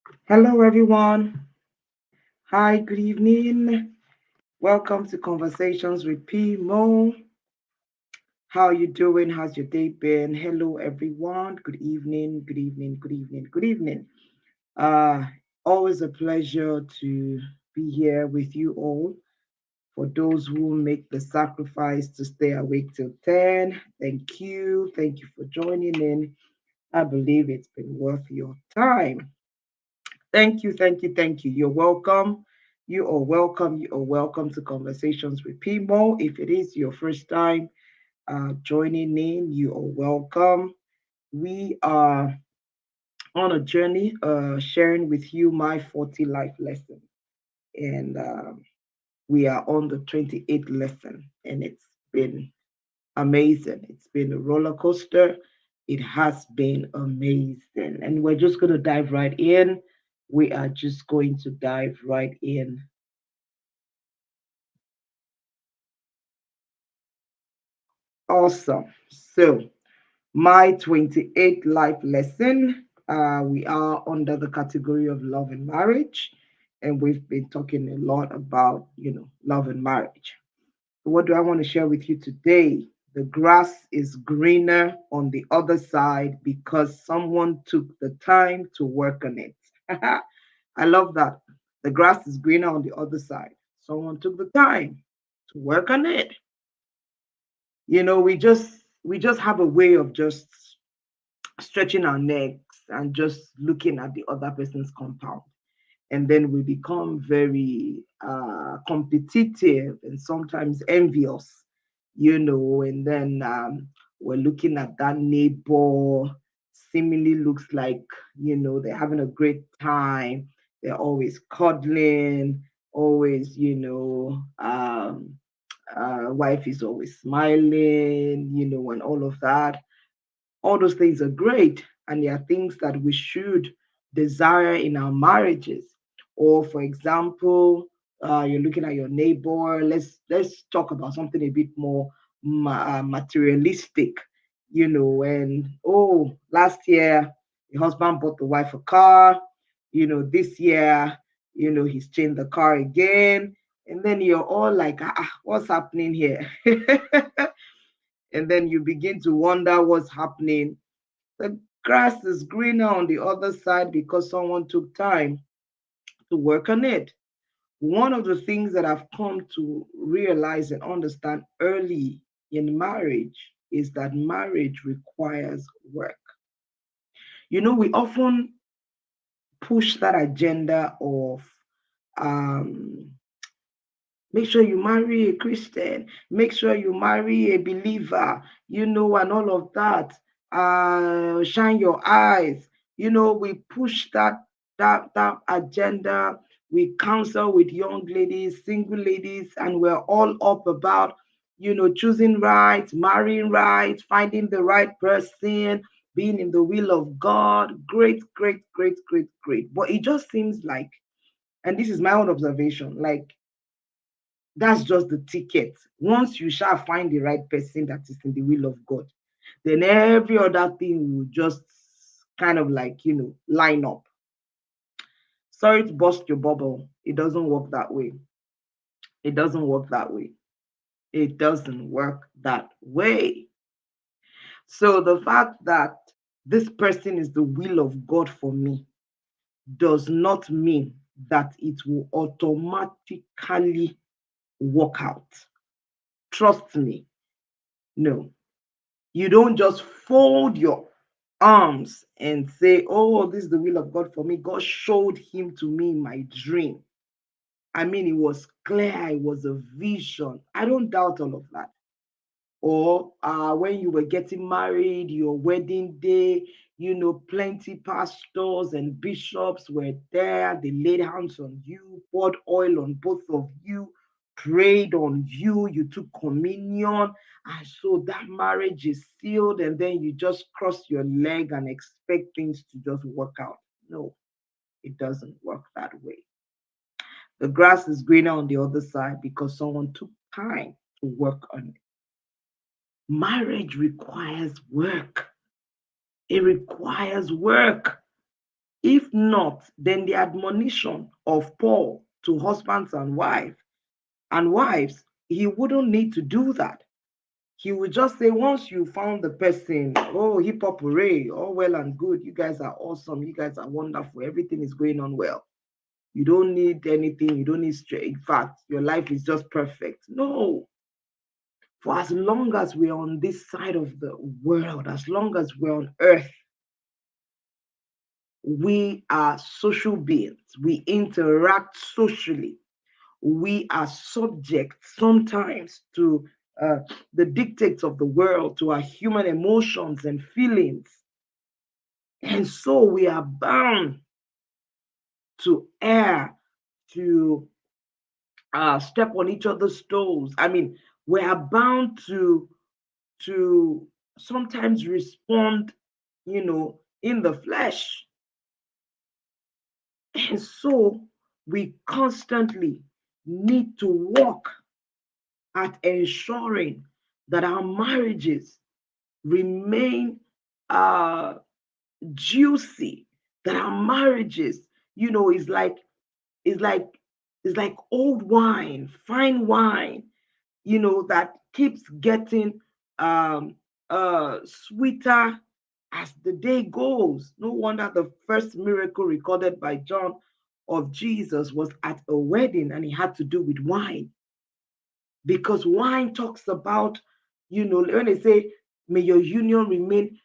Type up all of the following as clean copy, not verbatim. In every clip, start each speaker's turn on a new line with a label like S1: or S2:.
S1: Hello, everyone. Hi, good evening. Welcome to Conversations with P. Mo. How you doing? How's your day been? Hello, everyone. Good evening. Good evening. Good evening. Good evening. Uh, Always a pleasure to be here with you all. For those who make the sacrifice to stay awake till 10, thank you. Thank you for joining in. I believe it's been worth your time. Thank you, thank you, thank you. You're welcome. You are welcome. You are welcome to Conversations with Pimo. If it is your first time joining in, you are welcome. We are on a journey sharing with you my 40 life lesson. And we are on the 28th lesson, and it's been amazing. It's been a roller coaster. It has been amazing. And we're just going to dive right in. We are just going to dive right in. Awesome. So, my 28th life lesson, we are under the category of love and marriage. And we've been talking a lot about, love and marriage. What do I want to share with you today? The grass is greener on the other side because someone took the time to work on it. I love that. The grass is greener on the other side. Someone took the time to work on it. We just have a way of just stretching our necks and just looking at the other person's compound, and then we become very competitive and sometimes envious, and then we're looking at that neighbor, seemingly looks like, they're having a great time, they're always cuddling, always, wife is always smiling, and all of that. All those things are great, and they are things that we should desire in our marriages. Or for example, you're looking at your neighbor. Let's talk about something a bit more materialistic. And oh, last year the husband bought the wife a car. This year, he's changed the car again. And then you're all like, what's happening here? And then you begin to wonder what's happening. The grass is greener on the other side because someone took time to work on it. One of the things that I've come to realize and understand early in marriage is that marriage requires work. We often push that agenda of um, make sure you marry a Christian, make sure you marry a believer, and all of that. Shine your eyes. We push that agenda. We counsel with young ladies, single ladies, and we're all up about, choosing right, marrying right, finding the right person, being in the will of God. Great, great, great, great, great. But it just seems like, and this is my own observation, like that's just the ticket. Once you shall find the right person that is in the will of God, then every other thing will just kind of like, line up. Sorry to bust your bubble. It doesn't work that way. It doesn't work that way. It doesn't work that way. So the fact that this person is the will of God for me does not mean that it will automatically work out. Trust me. No, you don't just fold your arms and say, oh, this is the will of God for me. God showed him to me in my dream. I mean, it was clear, it was a vision. I don't doubt all of that. Or when you were getting married, your wedding day, plenty pastors and bishops were there. They laid hands on you, poured oil on both of you, prayed on you, you took communion. And so that marriage is sealed, and then you just cross your leg and expect things to just work out. No, it doesn't work that way. The grass is greener on the other side because someone took time to work on it. Marriage requires work. It requires work. If not, then the admonition of Paul to husbands and wives, he wouldn't need to do that. He would just say, once you found the person, oh, hip hop hooray, all well and good. You guys are awesome. You guys are wonderful. Everything is going on well. You don't need anything. You don't need straight. In fact, your life is just perfect. No. For as long as we're on this side of the world, as long as we're on earth, we are social beings. We interact socially. We are subject sometimes to the dictates of the world, to our human emotions and feelings. And so we are bound to err, to step on each other's toes. I mean, we are bound to sometimes respond, in the flesh. And so we constantly need to work at ensuring that our marriages remain uh, juicy, that our marriages, is like is like is like old wine, fine wine, that keeps getting um sweeter as the day goes. No wonder the first miracle recorded by John of Jesus was at a wedding, and it had to do with wine, because wine talks about, when they say, may your union remain,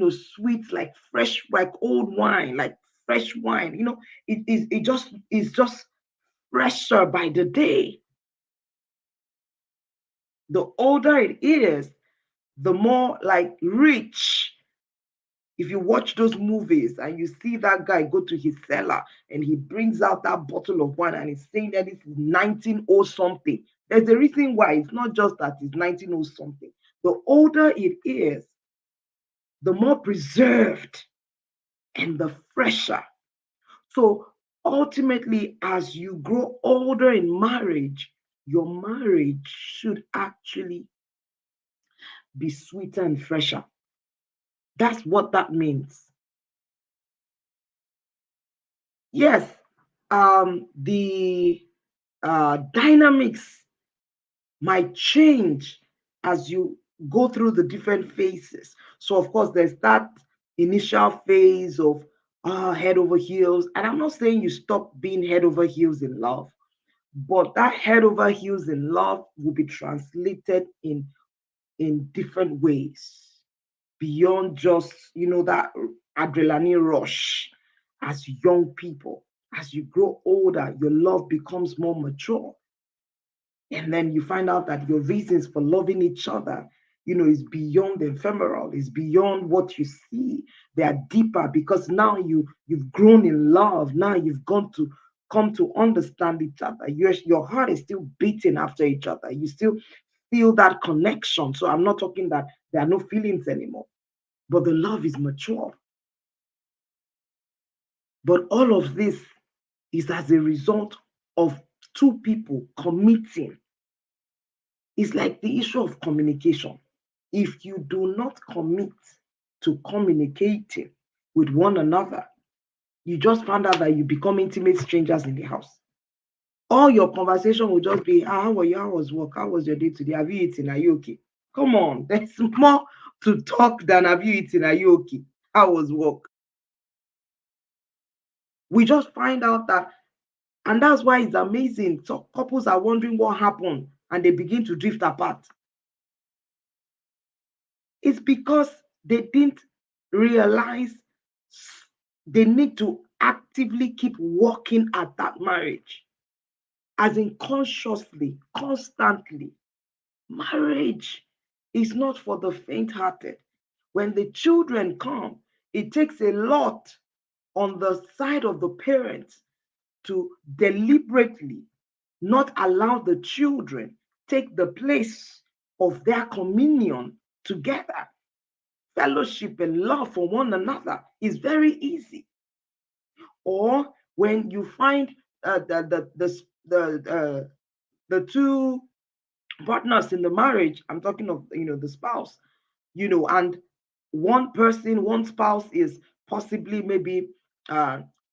S1: sweet like fresh, like old wine, like fresh wine. It just fresher by the day. The older it is, the more like rich. If you watch those movies and you see that guy go to his cellar and he brings out that bottle of wine and he's saying that this is 1900 something, there's a reason why. It's not just that it's 1900 something. The older it is, the more preserved and the fresher. So ultimately, as you grow older in marriage, your marriage should actually be sweeter and fresher. That's what that means. Yes, the dynamics might change as you go through the different phases. So, of course, there's that initial phase of head over heels. And I'm not saying you stop being head over heels in love, but that head over heels in love will be translated in different ways beyond just, that adrenaline rush. As young people, as you grow older, your love becomes more mature. And then you find out that your reasons for loving each other, is beyond the ephemeral, is beyond what you see. They are deeper because now you've grown in love. Now you've gone to come to understand each other. Your heart is still beating after each other. You still feel that connection. So I'm not talking that there are no feelings anymore, but the love is mature. But all of this is as a result of two people committing. It's like the issue of communication. If you do not commit to communicating with one another, you just found out that you become intimate strangers in the house. All your conversation will just be, how are you? How was work? How was your day today? Have you eaten? Are you okay? Come on, there's more to talk than have you eaten? Are you okay? How was work? We just find out that, and that's why it's amazing. So couples are wondering what happened and they begin to drift apart. It's because they didn't realize they need to actively keep working at that marriage, as in consciously, constantly. Marriage is not for the faint hearted. When the children come, it takes a lot on the side of the parents to deliberately not allow the children take the place of their communion together. Fellowship and love for one another is very easy. Or when you find the two partners in the marriage, I'm talking of, the spouse, and one spouse is possibly maybe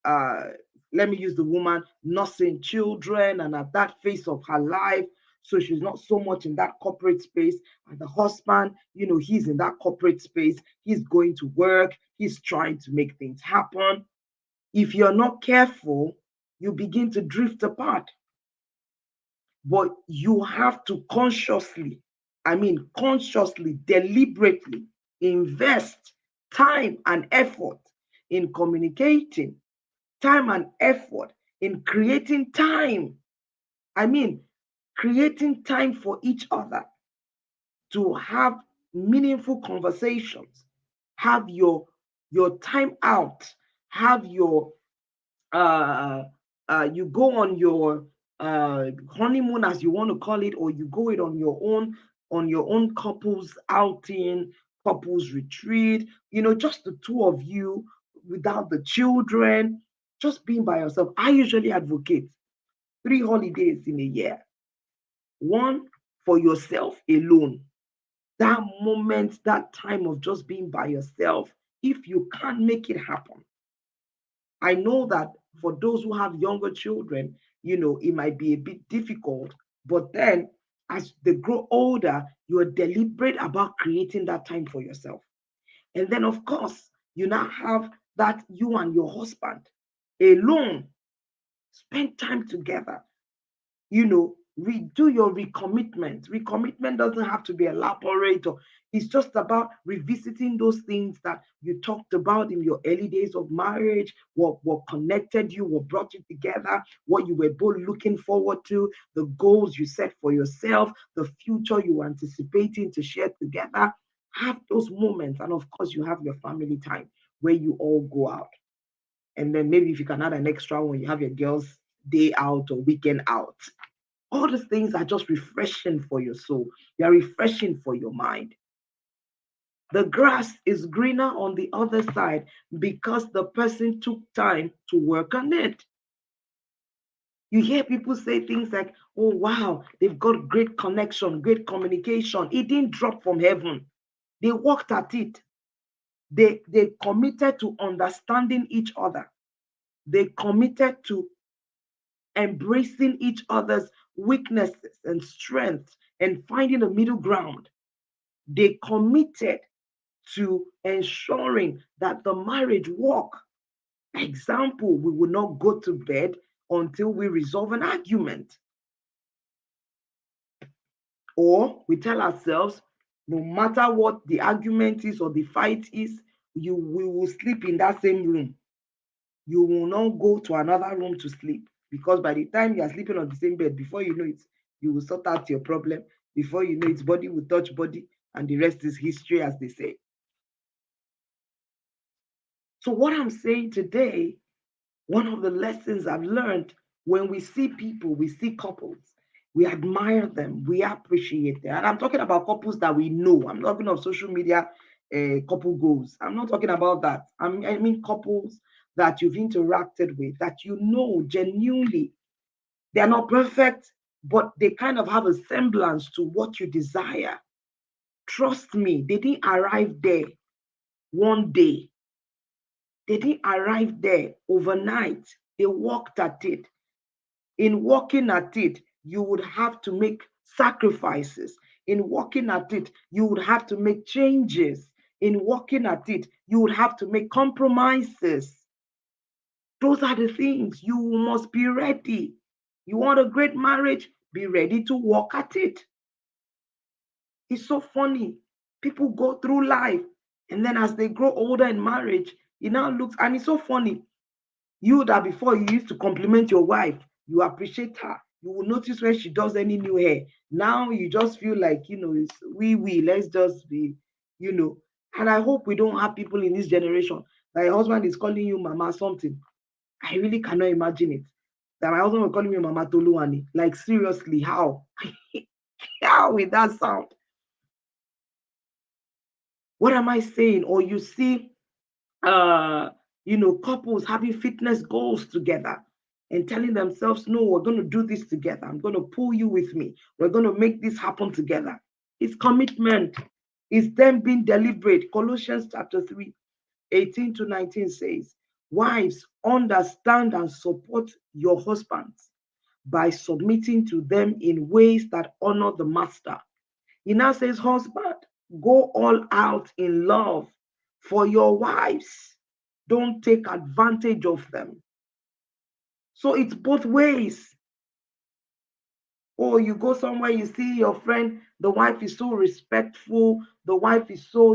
S1: uh, let me use the woman nursing children and at that phase of her life. So she's not so much in that corporate space. And the husband, he's in that corporate space. He's going to work. He's trying to make things happen. If you're not careful, you begin to drift apart. But you have to consciously, deliberately invest time and effort in communicating, time and effort in creating time. Creating time for each other to have meaningful conversations, have your time out, have your you go on your honeymoon, as you want to call it, or you go it on your own couples outing, couples retreat, just the two of you without the children, just being by yourself. I usually advocate 3 holidays in a year. One for yourself alone. That moment, that time of just being by yourself, if you can't make it happen. I know that for those who have younger children, it might be a bit difficult, but then as they grow older, you're deliberate about creating that time for yourself. And then, of course, you now have that you and your husband alone spend time together, redo your recommitment. Recommitment doesn't have to be elaborate, or it's just about revisiting those things that you talked about in your early days of marriage, what connected you, what brought you together, what you were both looking forward to, the goals you set for yourself, the future you were anticipating to share together. Have those moments. And of course, you have your family time where you all go out. And then maybe if you can add an extra one, you have your girls' day out or weekend out. All these things are just refreshing for your soul. They are refreshing for your mind. The grass is greener on the other side because the person took time to work on it. You hear people say things like, oh, wow, they've got great connection, great communication. It didn't drop from heaven. They worked at it. They committed to understanding each other. They committed to embracing each other's weaknesses and strengths and finding a middle ground. They committed to ensuring that the marriage work. Example, we will not go to bed until we resolve an argument. Or we tell ourselves, no matter what the argument is or the fight is, we will sleep in that same room. You will not go to another room to sleep, because by the time you are sleeping on the same bed, before you know it, you will sort out your problem. Before you know it, body will touch body, and the rest is history, as they say. So what I'm saying today, one of the lessons I've learned, when we see people, we see couples, we admire them, we appreciate them. And I'm talking about couples that we know. I'm not talking of social media couple goals. I'm not talking about that. I mean couples that you've interacted with, that you know genuinely. They're not perfect, but they kind of have a semblance to what you desire. Trust me, they didn't arrive there one day. They didn't arrive there overnight. They worked at it. In working at it, you would have to make sacrifices. In working at it, you would have to make changes. In working at it, you would have to make compromises. Those are the things. You must be ready. You want a great marriage? Be ready to work at it. It's so funny. People go through life, and then as they grow older in marriage, it now looks, and it's so funny. You that before you used to compliment your wife, you appreciate her. You will notice when she does any new hair. Now you just feel like, it's let's just be, you know. And I hope we don't have people in this generation that your husband is calling you mama something. I really cannot imagine it. That my husband will call me Mama Toluani. Like, seriously, how? How with that sound? What am I saying? Or you see, couples having fitness goals together and telling themselves, no, we're going to do this together. I'm going to pull you with me. We're going to make this happen together. It's commitment. It's them being deliberate. Colossians chapter 3, 18 to 19 says, Wives, understand and support your husbands by submitting to them in ways that honor the master. He now says, husband, go all out in love for your wives. Don't take advantage of them. So it's both ways. Or you go somewhere, you see your friend, the wife is so respectful, the wife is so,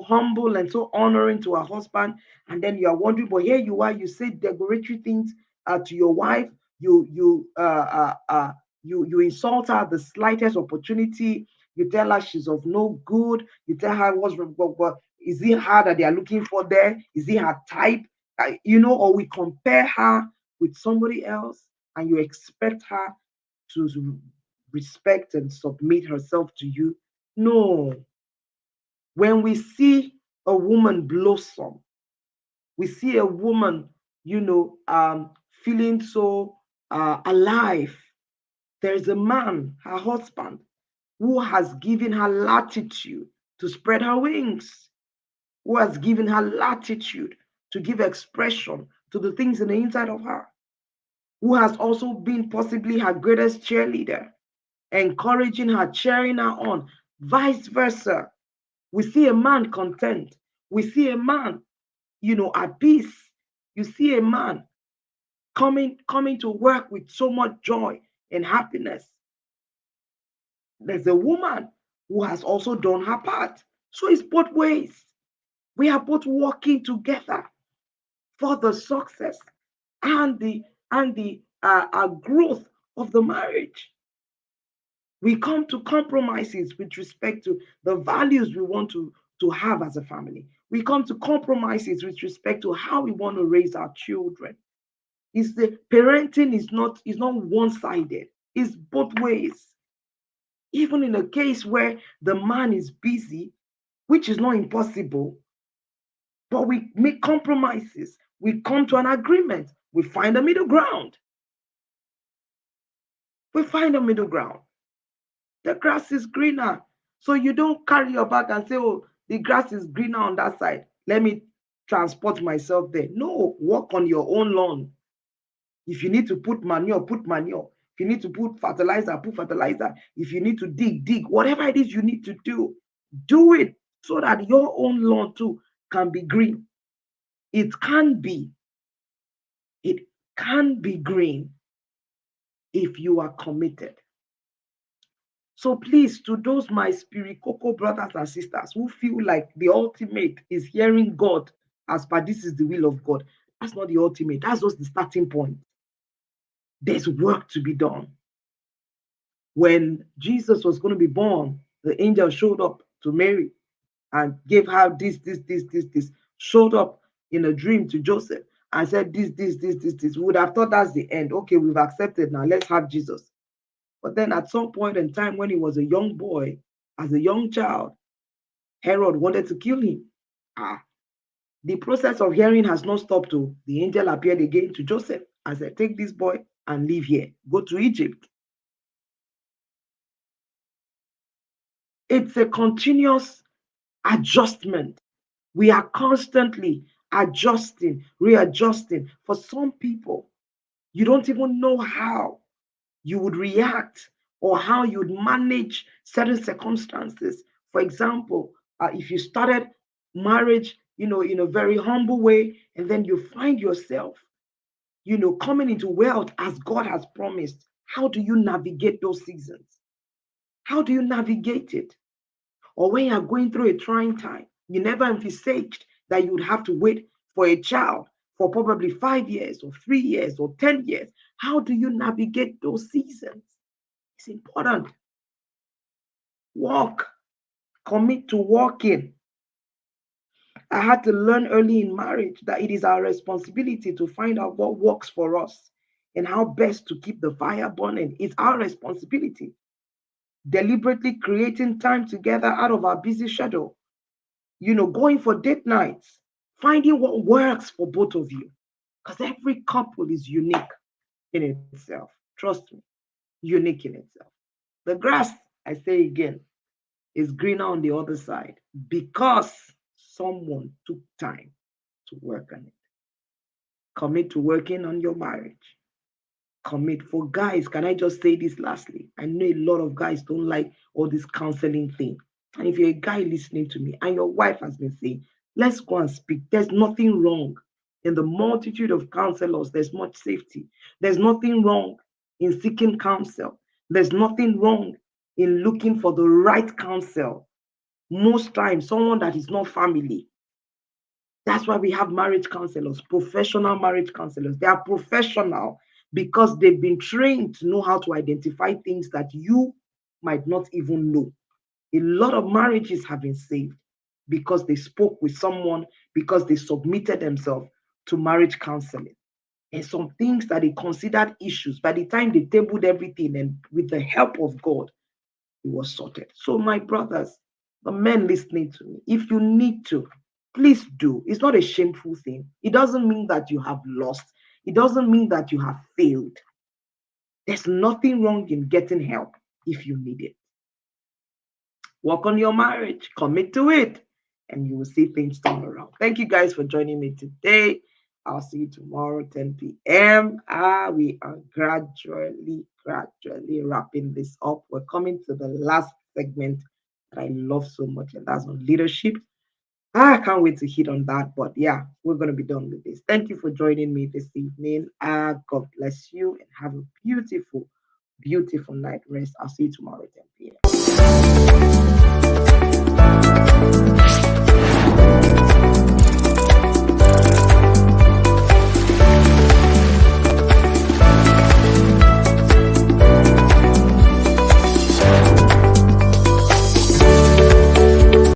S1: humble and so honoring to her husband. And then you are wondering, but here you are, you say derogatory things to your wife, you insult her at the slightest opportunity, you tell her she's of no good, you tell her what's wrong, but is it her that they are looking for there? Is it her type? Or we compare her with somebody else and you expect her to respect and submit herself to you. No. When we see a woman blossom, we see a woman, feeling so alive. There's a man, her husband, who has given her latitude to spread her wings, who has given her latitude to give expression to the things in the inside of her, who has also been possibly her greatest cheerleader, encouraging her, cheering her on, vice versa. We see a man content. We see a man, at peace. You see a man coming to work with so much joy and happiness. There's a woman who has also done her part. So it's both ways. We are both working together for the success and the growth of the marriage. We come to compromises with respect to the values we want to have as a family. We come to compromises with respect to how we want to raise our children. Is the parenting is not one-sided. It's both ways. Even in a case where the man is busy, which is not impossible, but we make compromises. We come to an agreement. We find a middle ground. We find a middle ground. The grass is greener. So you don't carry your bag and say, oh, the grass is greener on that side. Let me transport myself there. No, walk on your own lawn. If you need to put manure, put manure. If you need to put fertilizer, put fertilizer. If you need to dig, dig. Whatever it is you need to do it so that your own lawn too can be green. It can be. It can be green if you are committed. So please, to those my spirit cocoa brothers and sisters who feel like the ultimate is hearing God as per this is the will of God, that's not the ultimate. That's just the starting point. There's work to be done. When Jesus was going to be born, the angel showed up to Mary and gave her this, showed up in a dream to Joseph and said this. We would have thought that's the end. Okay, we've accepted now. Let's have Jesus. But then at some point in time, when he was a young boy, as a young child, Herod wanted to kill him. The process of hearing has not stopped. The angel appeared again to Joseph and said, take this boy and live here. Go to Egypt. It's a continuous adjustment. We are constantly adjusting, readjusting. For some people, you don't even know how you would react or how you would manage certain circumstances. For example, if you started marriage, in a very humble way, and then you find yourself, coming into wealth as God has promised, how do you navigate those seasons? How do you navigate it? Or when you're going through a trying time, you never envisaged that you would have to wait for a child for probably 5 years or 3 years or 10 years. How do you navigate those seasons? It's important. Walk, commit to walking. I had to learn early in marriage that it is our responsibility to find out what works for us and how best to keep the fire burning. It's our responsibility. Deliberately creating time together out of our busy schedule, going for date nights, finding what works for both of you. Because every couple is unique in itself. Trust me, unique in itself. The grass, I say again, is greener on the other side because someone took time to work on it. Commit to working on your marriage. Commit. For guys, can I just say this lastly? I know a lot of guys don't like all this counseling thing. And if you're a guy listening to me and your wife has been saying, let's go and speak, there's nothing wrong. In the multitude of counselors, there's much safety. There's nothing wrong in seeking counsel. There's nothing wrong in looking for the right counsel. Most times, someone that is not family. That's why we have marriage counselors, professional marriage counselors. They are professional because they've been trained to know how to identify things that you might not even know. A lot of marriages have been saved because they spoke with someone, because they submitted themselves to marriage counseling. And some things that they considered issues, by the time they tabled everything and with the help of God, it was sorted. So, my brothers, the men listening to me, if you need to, please do. It's not a shameful thing. It doesn't mean that you have lost, it doesn't mean that you have failed. There's nothing wrong in getting help if you need it. Work on your marriage, commit to it, and you will see things turn around. Thank you guys for joining me today. I'll see you tomorrow, 10 p.m. We are gradually wrapping this up. We're coming to the last segment that I love so much, and that's on leadership. I can't wait to hit on that. But yeah, we're going to be done with this. Thank you for joining me this evening. God bless you and have a beautiful, beautiful night rest. I'll see you tomorrow, 10 p.m.